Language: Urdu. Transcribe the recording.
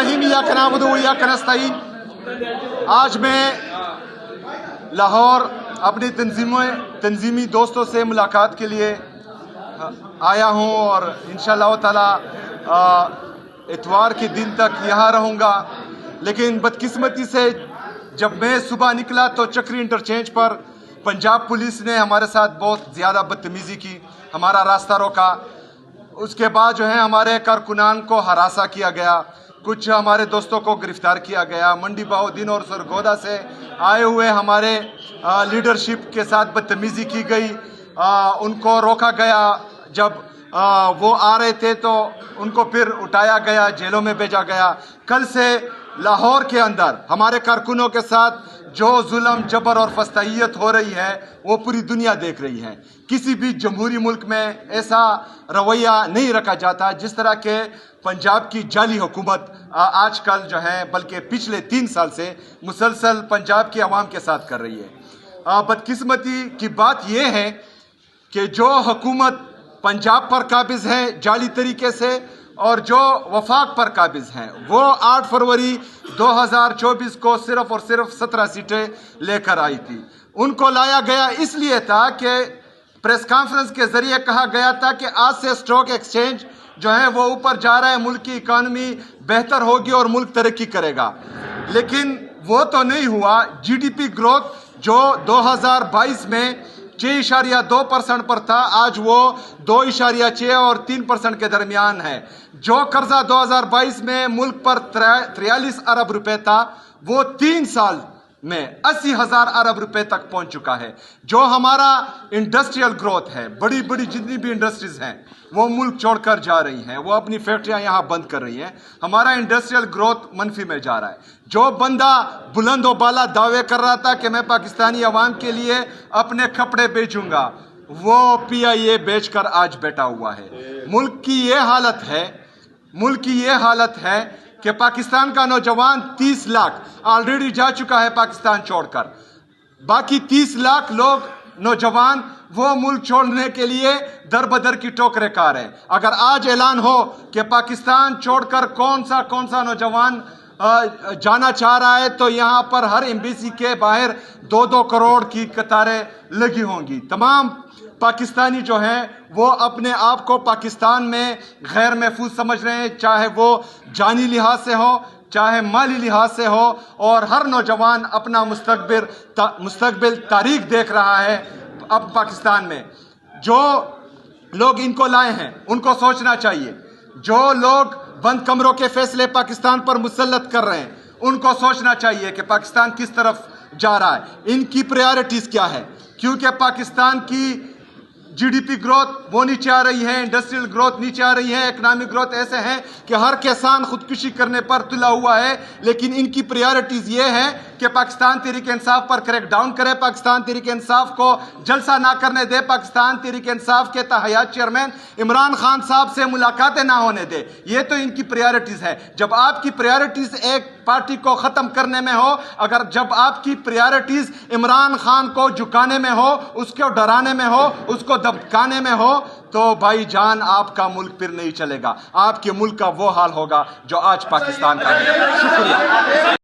الرحیم ایاک نعبد و ایاک نستعین۔ آج میں لاہور اپنی تنظیمی دوستوں سے ملاقات کے لیے آیا ہوں اور انشاءاللہ تعالی اتوار کے دن تک یہاں رہوں گا۔ لیکن بدقسمتی سے جب میں صبح نکلا تو چکری انٹرچینج پر پنجاب پولیس نے ہمارے ساتھ بہت زیادہ بدتمیزی کی، ہمارا راستہ روکا۔ اس کے بعد جو ہے ہمارے کارکنان کو ہراساں کیا گیا، کچھ ہمارے دوستوں کو گرفتار کیا گیا۔ منڈی بہاؤالدین اور سرگودا سے آئے ہوئے ہمارے لیڈرشپ کے ساتھ بدتمیزی کی گئی، ان کو روکا گیا۔ جب وہ آ رہے تھے تو ان کو پھر اٹھایا گیا، جیلوں میں بھیجا گیا۔ کل سے لاہور کے اندر ہمارے کارکنوں کے ساتھ جو ظلم، جبر اور فسطائیت ہو رہی ہے وہ پوری دنیا دیکھ رہی ہے۔ کسی بھی جمہوری ملک میں ایسا رویہ نہیں رکھا جاتا جس طرح کے پنجاب کی جعلی حکومت آج کل جو ہے بلکہ پچھلے 3 سال سے مسلسل پنجاب کی عوام کے ساتھ کر رہی ہے۔ بدقسمتی کی بات یہ ہے کہ جو حکومت پنجاب پر قابض ہے جعلی طریقے سے اور جو وفاق پر قابض ہیں وہ 8 فروری 2024 کو صرف اور صرف 17 سیٹیں لے کر آئی تھی۔ ان کو لایا گیا اس لیے تھا کہ پریس کانفرنس کے ذریعے کہا گیا تھا کہ آج سے اسٹاک ایکسچینج جو ہے وہ اوپر جا رہا ہے، ملک کی اکانومی بہتر ہوگی اور ملک ترقی کرے گا، لیکن وہ تو نہیں ہوا۔ جی ڈی پی گروتھ جو 2022 میں 6.2% پر تھا، آج وہ 2.6 اور 3% کے درمیان ہے۔ جو قرضہ 2022 میں ملک پر 43 ارب روپے تھا وہ 3 سال میں 80,000 ارب روپے تک پہنچ چکا ہے۔ جو ہمارا انڈسٹریل گروتھ ہے، بڑی بڑی جتنی بھی انڈسٹریز ہیں وہ ملک چھوڑ کر جا رہی ہیں، وہ اپنی فیکٹریاں یہاں بند کر رہی ہیں، ہمارا انڈسٹریل گروتھ منفی میں جا رہا ہے۔ جو بندہ بلند و بالا دعوے کر رہا تھا کہ میں پاکستانی عوام کے لیے اپنے کپڑے بیچوں گا، وہ PIA بیچ کر آج بیٹھا ہوا ہے۔ ملک کی یہ حالت ہے کہ پاکستان کا نوجوان 30 لاکھ آلریڈی جا چکا ہے پاکستان چھوڑ کر، باقی 30 لاکھ لوگ نوجوان وہ ملک چھوڑنے کے لیے در بدر کی ٹوکرے کار ہیں۔ اگر آج اعلان ہو کہ پاکستان چھوڑ کر کون سا نوجوان جانا چاہ رہا ہے تو یہاں پر ہر ایمبیسی کے باہر 2 کروڑ کی قطاریں لگی ہوں گی۔ تمام پاکستانی جو ہیں وہ اپنے آپ کو پاکستان میں غیر محفوظ سمجھ رہے ہیں، چاہے وہ جانی لحاظ سے ہو چاہے مالی لحاظ سے ہو، اور ہر نوجوان اپنا مستقبل تاریخ دیکھ رہا ہے۔ اب پاکستان میں جو لوگ ان کو لائے ہیں ان کو سوچنا چاہیے، جو لوگ بند کمروں کے فیصلے پاکستان پر مسلط کر رہے ہیں ان کو سوچنا چاہیے کہ پاکستان کس طرف جا رہا ہے، ان کی پریارٹیز کیا ہے۔ کیونکہ پاکستان کی جی ڈی پی گروتھ وہ نیچے آ رہی ہے، انڈسٹریل گروتھ نیچے آ رہی ہے، اکنامک گروتھ ایسے ہیں کہ ہر کسان خودکشی کرنے پر تلا ہوا ہے، لیکن ان کی پریارٹیز یہ ہے کہ پاکستان تحریک انصاف پر کریک ڈاؤن کرے، پاکستان تحریک انصاف کو جلسہ نہ کرنے دے، پاکستان تحریک انصاف کے تاحیات چیئرمین عمران خان صاحب سے ملاقاتیں نہ ہونے دے۔ یہ تو ان کی پریارٹیز ہے۔ جب آپ کی پریارٹیز ایک پارٹی کو ختم کرنے میں ہو، جب آپ کی پریارٹیز عمران خان کو جھکانے میں ہو، اس کو ڈرانے میں ہو، اس کو دبکانے میں ہو، تو بھائی جان آپ کا ملک پھر نہیں چلے گا، آپ کے ملک کا وہ حال ہوگا جو آج پاکستان کا ہے۔ شکریہ۔